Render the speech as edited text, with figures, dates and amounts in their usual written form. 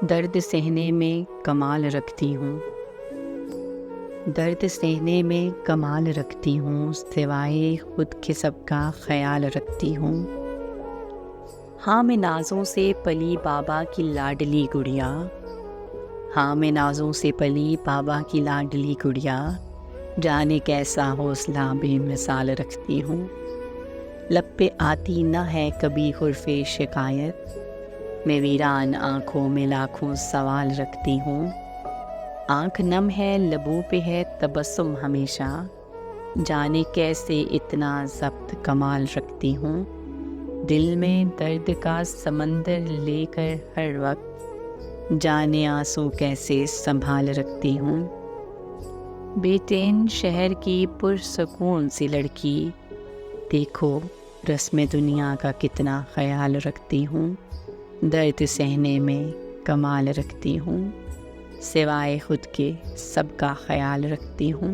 दर्द सहने में कमाल रखती हूँ। दर्द सहने में कमाल रखती हूँ, सिवाए खुद के सबका ख्याल रखती हूँ। हाँ मैं नाज़ों से पली बाबा की लाडली गुड़िया। हाँ मैं नाज़ों से पली बाबा की लाडली गुड़िया। जाने कैसा हौसला बेमिसाल रखती हूँ। लब पे आती न है कभी हुर्फ़े शिकायत। मैं वीरान आँखों में लाखों सवाल रखती हूँ। आँख नम है, लबों पे है तबस्सुम हमेशा। जाने कैसे इतना ज़ब्त कमाल रखती हूँ। दिल में दर्द का समंदर लेकर हर वक्त, जाने आंसू कैसे संभाल रखती हूँ। बेचैन शहर की पुरसकून सी लड़की, देखो रस्म दुनिया का कितना ख्याल रखती हूँ। दर्द सहने में कमाल रखती हूँ, सिवाए खुद के सबका ख्याल रखती हूँ।